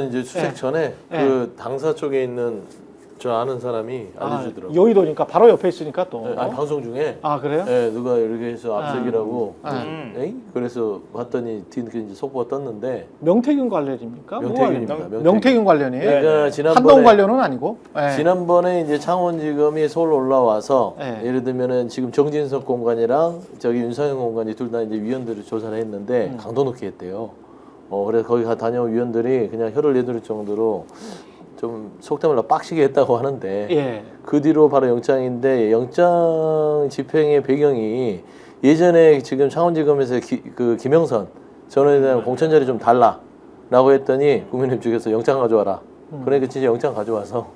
저는 이제 수색 전에 그 당사 쪽에 있는 저 아는 사람이 알려주더라고요. 여의도니까 바로 옆에 있으니까 또. 방송 중에. 그래요? 누가 이렇게 해서 압색이라고. 에이? 그래서 봤더니 뒤늦게 이제 속보가 떴는데. 명태균 관련입니까? 명태균입니다. 명태균 관련이에요? 그러니까 지난번에 한동 관련은 아니고. 지난번에 이제 창원지검이 서울 올라와서 예를 들면은 지금 정진석 공관이랑 저기 윤상현 공관이 둘 다 이제 위원들을 조사를 했는데 강도 높게 했대요. 그래서 거기 다녀온 위원들이 그냥 혀를 내두를 정도로 좀 속된 말로 빡시게 했다고 하는데 그 뒤로 바로 영장인데 영장 집행의 배경이 예전에 지금 창원지검에서 그 김영선 전 의원 공천 자료 좀 달라라고 했더니 국민의힘 측에서 영장 가져와라. 그러니까 진짜 영장 가져와서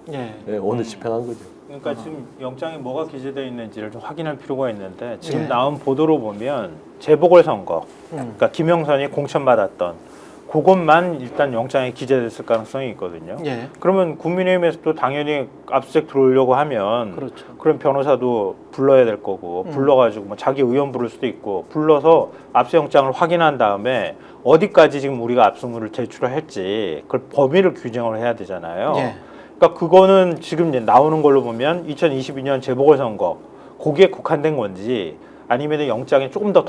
오늘 집행한 거죠. 그러니까 지금 영장에 뭐가 기재되어 있는지를 좀 확인할 필요가 있는데 지금 나온 보도로 보면 재보궐선거, 그러니까 김영선이 공천받았던 그것만 일단 영장에 기재됐을 가능성이 있거든요. 그러면 국민의힘에서도 당연히 압수수색 들어오려고 하면 그럼 변호사도 불러야 될 거고 불러가지고 뭐 자기 의원 부를 수도 있고 불러서 압수영장을 확인한 다음에 어디까지 지금 우리가 압수물을 제출을 할지 그걸 범위를 규정을 해야 되잖아요. 그러니까 그거는 지금 이제 나오는 걸로 보면 2022년 재보궐선거 거기에 국한된 건지 아니면 영장이 조금 더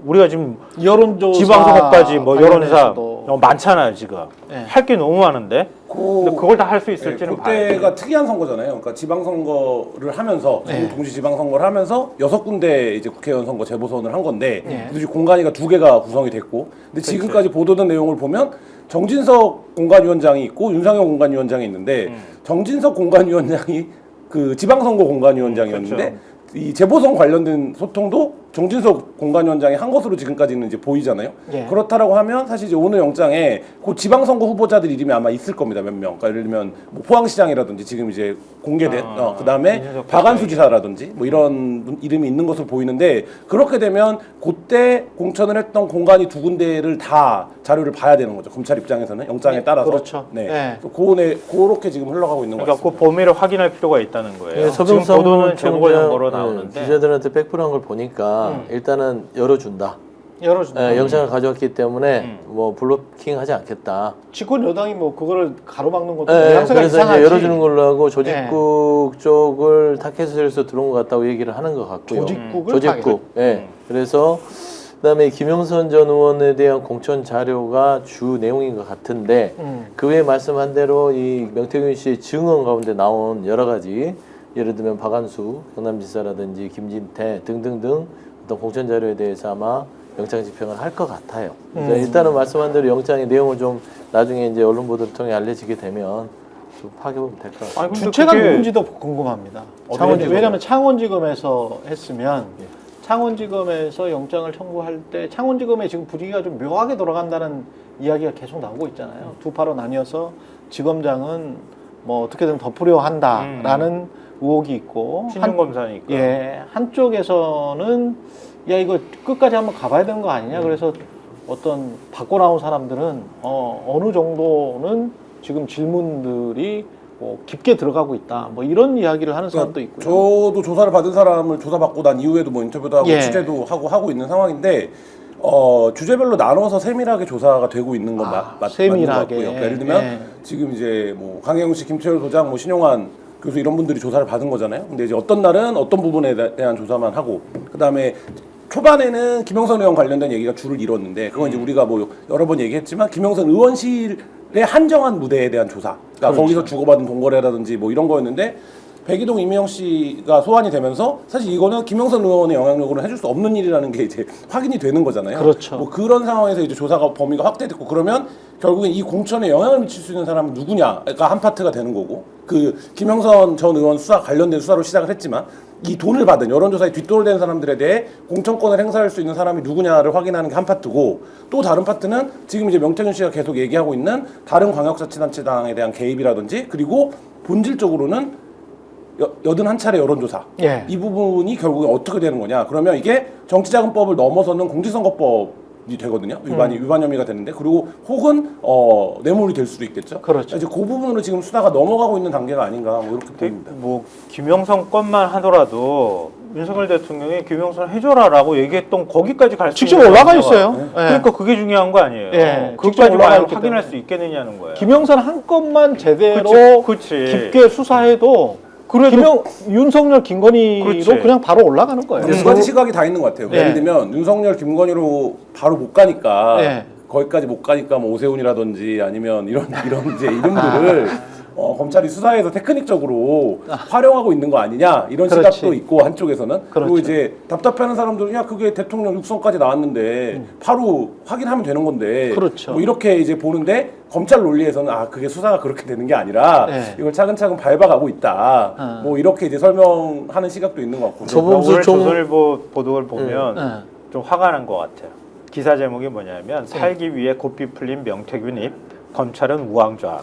우리가 지금 여론조사 지방선거까지 뭐 여론조사 많잖아요 지금 할 게 너무 많은데 근데 그걸 다 할 수 있을지는 그때가 특이한 선거잖아요. 그러니까 지방선거를 하면서 동시 지방선거를 하면서 6군데 이제 국회의원 선거 재보선을 한 건데 공관위가 2개가 구성이 됐고 근데 지금까지 보도된 내용을 보면 정진석 공관위원장이 있고 윤상현 공관위원장이 있는데 정진석 공관위원장이 그 지방선거 공관위원장이었는데 이 재보선 관련된 소통도 정진석 공관위원장이 한 것으로 지금까지는 이제 보이잖아요. 그렇다라고 하면 사실 이제 오늘 영장에 그 지방선거 후보자들 이름이 아마 있을 겁니다. 몇 명. 그러니까 예를 들면 뭐 포항시장이라든지 지금 이제 공개된 그다음에 박안수 지사라든지 뭐 이런 이름이 있는 것으로 보이는데 그렇게 되면 그때 공천을 했던 공관위 2군데를 다 자료를 봐야 되는 거죠. 검찰 입장에서는 영장에 따라서. 그렇게 지금 흘러가고 있는 거죠. 그러니까 그 범위를 확인할 필요가 있다는 거예요. 지금 보도는 재보궐선거로 나오는데 기자들한테 백프로한 걸 보니까 일단은 열어준다. 영장을 가져왔기 때문에 뭐 블로킹하지 않겠다. 집권 여당이 뭐 그거를 가로막는 것도 그래서 이제 열어주는 걸로 하고 조직국 쪽을 타켓에서 들어온 것 같다고 얘기를 하는 것 같고요. 조직국. 그래서 그다음에 김영선 전 의원에 대한 공천 자료가 주 내용인 것 같은데 그 외에 말씀한 대로 이 명태균 씨의 증언 가운데 나온 여러 가지 예를 들면 박안수 경남지사라든지 김진태 등등등 어떤 공천 자료에 대해서 아마 영장 집행을 할 것 같아요. 일단은 말씀한 대로 영장의 내용을 좀 나중에 이제 언론 보도를 통해 알려지게 되면 좀 파악해보면 될 것 같아요. 주체가 누군지도 궁금합니다. 왜냐하면 창원지검에서 했으면 창원지검에서 영장을 청구할 때 창원지검의 지금 분위기가 좀 묘하게 돌아간다는 이야기가 계속 나오고 있잖아요. 두 파로 나뉘어서 지검장은 뭐 어떻게든 덮으려 한다라는 의혹이 있고 신용검사니까 한쪽에서는 야 이거 끝까지 한번 가봐야 되는 거 아니냐 그래서 어떤 받고 나온 사람들은 어느 정도는 지금 질문들이 뭐 깊게 들어가고 있다 뭐 이런 이야기를 하는 사람도 있고요. 저도 조사를 받은 사람을 조사받고 난 이후에도 뭐 인터뷰도 하고 취재도 하고 있는 상황인데 주제별로 나눠서 세밀하게 조사가 되고 있는 건 맞는 것 같고요. 그러니까 예를 들면 지금 이제 뭐 강혜영 씨, 김철 소장, 뭐 신용환 교수 이런 분들이 조사를 받은 거잖아요. 근데 이제 어떤 날은 어떤 부분에 대한 조사만 하고 그다음에 초반에는 김영선 의원 관련된 얘기가 줄을 이뤘는데 그건 이제 우리가 뭐 여러 번 얘기했지만 김영선 의원실의 한정한 무대에 대한 조사. 그러니까 거기서 주고받은 돈거래라든지 뭐 이런 거였는데 백이동 이미영 씨가 소환이 되면서 사실 이거는 김영선 의원의 영향력으로 해줄 수 없는 일이라는 게 이제 확인이 되는 거잖아요. 뭐 그런 상황에서 이제 조사가 범위가 확대됐고 그러면 결국엔 이 공천에 영향을 미칠 수 있는 사람은 누구냐가 한 파트가 되는 거고 그 김영선 전 의원 수사 관련된 수사로 시작을 했지만 이 돈을 받은 여론조사에 뒷돈을 댄 사람들에 대해 공천권을 행사할 수 있는 사람이 누구냐를 확인하는 게 한 파트고 또 다른 파트는 지금 이제 명태균 씨가 계속 얘기하고 있는 다른 광역자치단체장에 대한 개입이라든지 그리고 본질적으로는 81차례 여론조사 이 부분이 결국에 어떻게 되는 거냐 그러면 이게 정치자금법을 넘어서는 공직선거법이 되거든요. 위반 혐의가 되는데 그리고 혹은 뇌물이 될 수도 있겠죠. 이제 그 부분으로 지금 수사가 넘어가고 있는 단계가 아닌가 뭐 이렇게 보입니다. 뭐 김영선 건만 하더라도 윤석열 대통령이 김영선 해줘라라고 얘기했던 거기까지 갈 수 직접 있는 올라가 거예요. 있어요. 그러니까 그게 중요한 거 아니에요. 예, 직접 그것까지 올라가 과연 있기 확인할 때문에. 수 있겠느냐는 거예요. 김영선 한 건만 제대로 그치. 깊게 수사해도 윤석열, 김건희로 그렇지. 그냥 바로 올라가는 거예요. 두 가지 시각이 다 있는 것 같아요. 네. 예를 들면 윤석열, 김건희로 바로 못 가니까 네. 거기까지 못 가니까 뭐 오세훈이라든지 아니면 이런 이제 이름들을 검찰이 수사에서 테크닉적으로 활용하고 있는 거 아니냐 이런 그렇지. 시각도 있고 한쪽에서는 그리고 그렇죠. 이제 답답해하는 사람들은 야 그게 대통령 육성까지 나왔는데 바로 확인하면 되는 건데 그렇죠. 뭐 이렇게 이제 보는데 검찰 논리에서는 아 그게 수사가 그렇게 되는 게 아니라 네. 이걸 차근차근 밟아가고 있다 뭐 이렇게 이제 설명하는 시각도 있는 것 같고 소범수 오늘 총- 조선일보 보도를 보면 네. 좀 화가 난 것 같아요. 기사 제목이 뭐냐면 살기 위해 고삐 풀린 명태균 입 검찰은 우왕좌왕.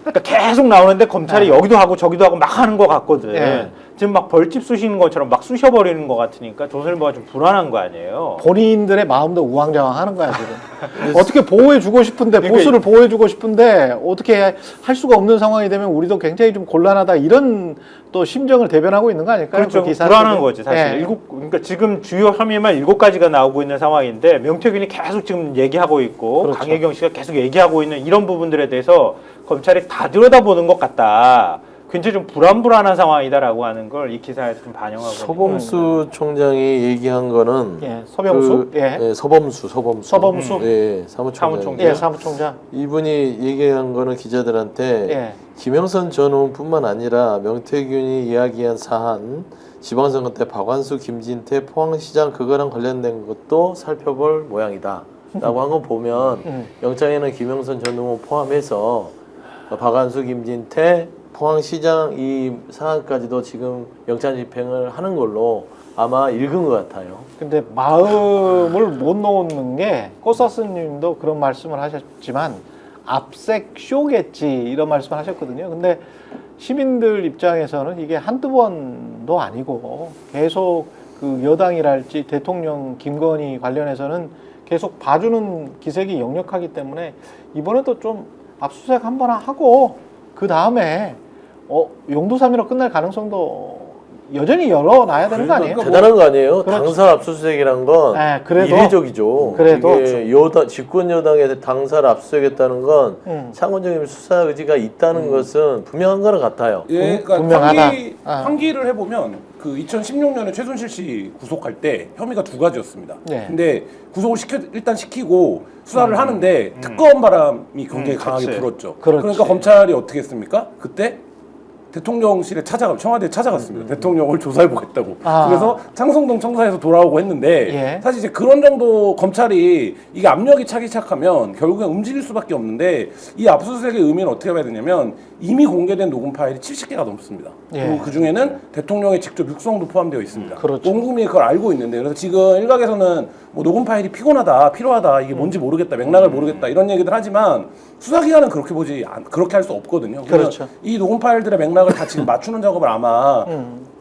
그러니까 계속 나오는데 검찰이 여기도 하고 저기도 하고 막 하는 것 같거든. 네. 지금 막 벌집 쑤시는 것처럼 막 쑤셔버리는 것 같으니까 조선일보가 좀 불안한 거 아니에요. 본인들의 마음도 우왕좌왕하는 거야 지금. 어떻게 보호해주고 싶은데 그러니까 보수를 보호해주고 싶은데 어떻게 할 수가 없는 상황이 되면 우리도 굉장히 좀 곤란하다 이런 또 심정을 대변하고 있는 거 아닐까요? 그렇죠. 그 기사 불안한 속에. 거지 사실. 예. 그러니까 지금 주요 혐의만 7가지가 나오고 있는 상황인데 명태균이 계속 지금 얘기하고 있고 그렇죠. 강혜경 씨가 계속 얘기하고 있는 이런 부분들에 대해서 검찰이 다 들여다보는 것 같다. 굉장히 좀 불안한 상황이다라고 하는 걸 이 기사에서 좀 반영하고 있는 서범수 총장이 얘기한 거는 예, 서병수, 예. 서범수 서범수? 예, 사무총장. 사무총장. 예, 사무총장. 이분이 얘기한 거는 기자들한테 예. 김영선 전 의원뿐만 아니라 명태균이 이야기한 사안 지방선거 때 박완수, 김진태, 포항시장 그거랑 관련된 것도 살펴볼 모양이다 라고 한 거 보면 영장에는 김영선 전 의원 포함해서 박완수, 김진태, 포항시장 이 사안까지도 지금 영장 집행을 하는 걸로 아마 읽은 것 같아요. 근데 마음을 못 놓는 게 꽃사스님도 그런 말씀을 하셨지만 압색 쇼겠지 이런 말씀을 하셨거든요. 근데 시민들 입장에서는 이게 한두 번도 아니고 계속 그 여당이랄지 대통령 김건희 관련해서는 계속 봐주는 기색이 역력하기 때문에 이번에도 좀 압수수색 한번 하고 그 다음에 용두사미로 끝날 가능성도 여전히 열어놔야 되는 거 아니에요? 대단한 거 아니에요? 그렇죠. 당사 압수수색이란 건 네, 그래도- 이례적이죠. 그래도 이게 집권 여당에 당사를 압수수색했다는 건 창원적인 수사 의지가 있다는 것은 분명한 거는 같아요. 예, 그러니까 분명하다. 환기를 해보면 그 2016년에 최순실 씨 구속할 때 혐의가 두 가지였습니다. 네. 근데 구속을 일단 시키고 수사를 하는데 특검 바람이 굉장히 강하게 그치. 불었죠. 그렇지. 그러니까 검찰이 어떻게 했습니까? 그때 대통령실에 청와대에 찾아갔습니다. 대통령을 조사해보겠다고. 아. 그래서 창성동 청사에서 돌아오고 했는데 예. 사실 이제 그런 정도 검찰이 이게 압력이 차기 시작하면 결국엔 움직일 수밖에 없는데 이 압수수색의 의미는 어떻게 봐야 되냐면 이미 공개된 녹음 파일이 70개가 넘습니다. 예. 그리고 그 중에는 대통령의 직접 육성도 포함되어 있습니다. 그렇죠. 온 국민이 그걸 알고 있는데 그래서 지금 일각에서는 뭐 녹음 파일이 피곤하다, 필요하다, 이게 뭔지 모르겠다, 맥락을 모르겠다 이런 얘기들 하지만 수사기관은 그렇게 할 수 없거든요. 그렇죠. 이 녹음 파일들의 맥락을 다 지금 맞추는 작업을 아마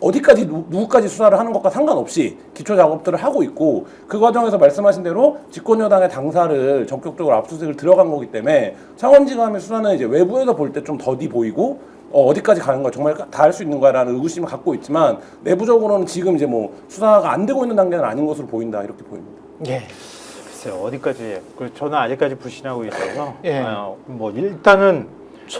어디까지 누구까지 수사를 하는 것과 상관없이 기초 작업들을 하고 있고 그 과정에서 말씀하신 대로 집권 여당의 당사를 전격적으로 압수수색을 들어간 거기 때문에 창원지검의 수사는 이제 외부에서 볼 때 좀 더디 보이고 어디까지 가는 거야 정말 다 할 수 있는 거야라는 의구심을 갖고 있지만 내부적으로는 지금 이제 뭐 수사가 안 되고 있는 단계는 아닌 것으로 보인다 이렇게 보입니다. 예. 글쎄요 어디까지 저는 아직까지 불신하고 있어서 예. 뭐 일단은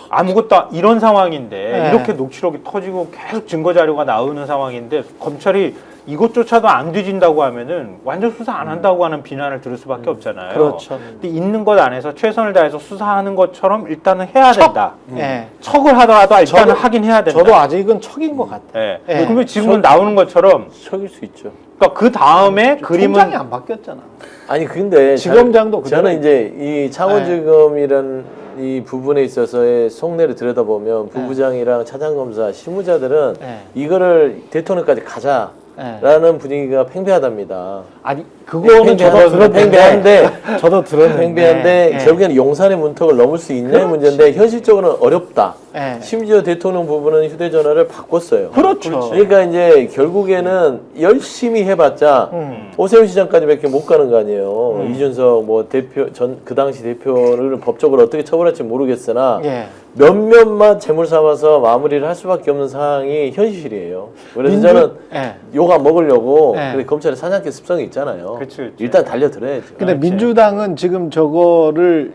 아무것도 이런 상황인데 예. 이렇게 녹취록이 터지고 계속 증거 자료가 나오는 상황인데 검찰이 이것조차도 안 뒤진다고 하면은 완전 수사 안 한다고 하는 비난을 들을 수밖에 없잖아요. 그렇죠. 근데 있는 것 안에서 최선을 다해서 수사하는 것처럼 일단은 해야 된다. 예. 척을 하더라도 일단은 저도- 하긴 해야 된다. 저도 아직은 척인 것 같아요. 예. 예. 그러면 지금은 나오는 것처럼 척일 수 있죠. 그러니까 그 다음에 그림은 총장이 안 바뀌었잖아. 아니 근데 지검장도 저는 이제 이 창원지검이란 이 부분에 있어서의 속내를 들여다보면 부부장이랑 차장검사 실무자들은 네. 이거를 대통령까지 가자라는 분위기가 팽배하답니다. 아니 그거는 저도 들었는데 팽배한데 저도 들었는데 팽배한데 예. 결국에는 용산의 문턱을 넘을 수 있냐의 그렇지. 문제인데 현실적으로는 어렵다. 예. 심지어 대통령 부부는 휴대전화를 바꿨어요. 그렇죠. 그러니까 이제 결국에는 열심히 해봤자 오세훈 시장까지밖에 못 가는 거 아니에요. 이준석 뭐 대표 그 당시 대표를 법적으로 어떻게 처벌할지 모르겠으나 예. 몇몇만 재물 삼아서 마무리를 할 수밖에 없는 상황이 현실이에요. 그래서 저는 예. 욕 안 먹으려고 네. 근데 검찰의 사냥개 습성이 있잖아요. 그치. 일단 달려들어야죠. 근데 민주당은 지금 저거를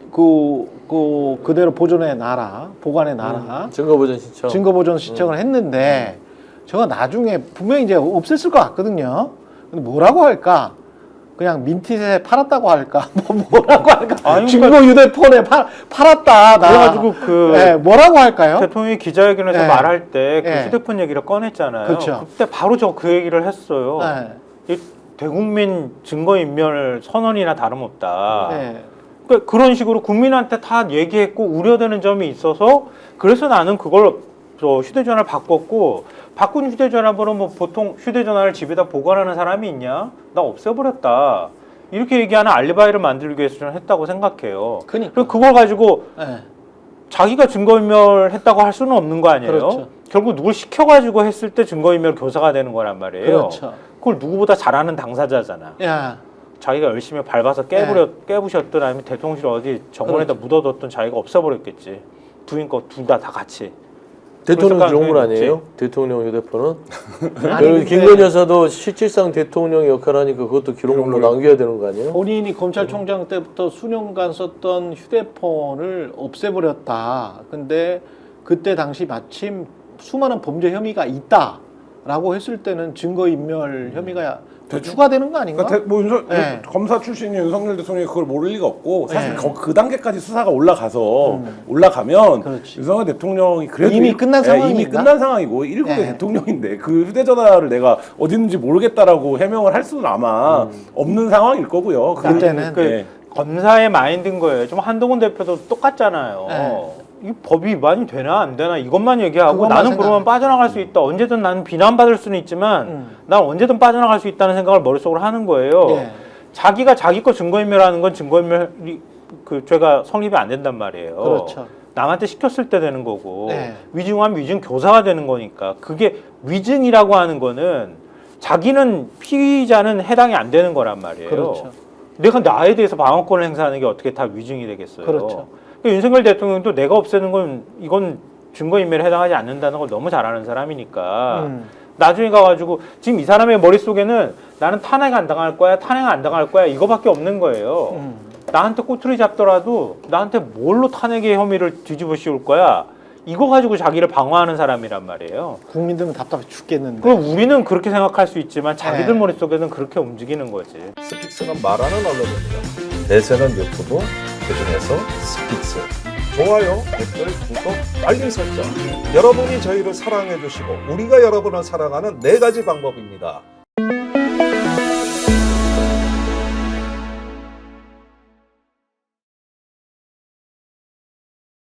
그대로 보존해 놔라, 보관해 놔라, 증거보전 신청. 증거 보존 신청을 했는데 저거 나중에 분명히 이제 없앴을 것 같거든요. 근데 뭐라고 할까? 그냥 민티에 팔았다고 할까? 뭐라고 할까? 아니, 증거 휴대폰에 팔았다. 그래가지고 그 네, 뭐라고 할까요? 대통령이 기자회견에서 네. 말할 때 그 네. 휴대폰 얘기를 꺼냈잖아요. 그렇죠. 그때 바로 저 그 얘기를 했어요. 네. 이 대국민 증거인멸 선언이나 다름없다. 네. 그러니까 그런 식으로 국민한테 다 얘기했고 우려되는 점이 있어서 그래서 나는 그걸 저 휴대전화를 바꿨고 바꾼 휴대전화 번호 뭐 보통 휴대전화를 집에다 보관하는 사람이 있냐? 나 없애버렸다. 이렇게 얘기하는 알리바이를 만들기 위해서 저는 했다고 생각해요. 그러니까. 그걸 가지고 네. 자기가 증거인멸했다고 할 수는 없는 거 아니에요? 그렇죠. 결국 누굴 시켜가지고 했을 때 증거인멸 교사가 되는 거란 말이에요. 그렇죠. 그걸 누구보다 잘하는 당사자잖아. 야, 자기가 열심히 밟아서 깨부셨든 아니면 대통령실 어디 정원에다 묻어뒀든 자기가 없애버렸겠지. 부인 거 둘 다 같이. 대통령 그럴 그런 건 가능성이 아니에요? 대통령 휴대폰은? 아니, 그리고 근데 김건희 여사도 실질상 대통령 역할하니까 그것도 기록물로 남겨야 되는 거 아니에요? 본인이 검찰총장 때부터 수년간 썼던 휴대폰을 없애버렸다. 근데 그때 당시 마침 수많은 범죄 혐의가 있다라고 했을 때는 증거인멸 혐의가 더 추가되는 거 아닌가? 그러니까 네. 검사 출신인 윤석열 대통령이 그걸 모를 리가 없고 사실 네. 그 단계까지 수사가 올라가면 그렇지. 윤석열 대통령이 그래도 이미 끝난 예, 상황인가? 이미 끝난 상황이고 1국의 네. 대통령인데 그 휴대전화를 내가 어디 있는지 모르겠다라고 해명을 할 수는 아마 없는 상황일 거고요. 그때는 그 네. 검사의 마인드인 거예요. 좀 한동훈 대표도 똑같잖아요. 네. 이 법이 위반이 되나 안 되나 이것만 얘기하고 그것만 나는 생각- 그러면 빠져나갈 수 있다. 언제든 나는 비난받을 수는 있지만 난 언제든 빠져나갈 수 있다는 생각을 머릿속으로 하는 거예요. 예. 자기가 자기 거 증거인멸하는 건 증거인멸이 그 죄가 성립이 안 된단 말이에요. 그렇죠. 남한테 시켰을 때 되는 거고 네. 위증하면 위증 교사가 되는 거니까 그게 위증이라고 하는 거는 자기는 피의자는 해당이 안 되는 거란 말이에요. 그렇죠. 내가 나에 대해서 방어권을 행사하는 게 어떻게 다 위증이 되겠어요. 그렇죠. 그러니까 윤석열 대통령도 내가 없애는 건 이건 증거인멸에 해당하지 않는다는 걸 너무 잘 아는 사람이니까 나중에 가가지고 지금 이 사람의 머릿속에는 나는 탄핵 안 당할 거야 탄핵 안 당할 거야 이거밖에 없는 거예요. 나한테 꼬투리 잡더라도 나한테 뭘로 탄핵의 혐의를 뒤집어 씌울 거야 이거 가지고 자기를 방어하는 사람이란 말이에요. 국민들은 답답해 죽겠는데. 그럼 우리는 그렇게 생각할 수 있지만 자기들 네. 머릿속에는 그렇게 움직이는 거지. 스픽스가 말하는 언론입니다. 대세는 유튜브, 그중에서 스픽스. 좋아요, 댓글, 구독, 알림 설정. 여러분이 저희를 사랑해 주시고 우리가 여러분을 사랑하는 4가지 방법입니다.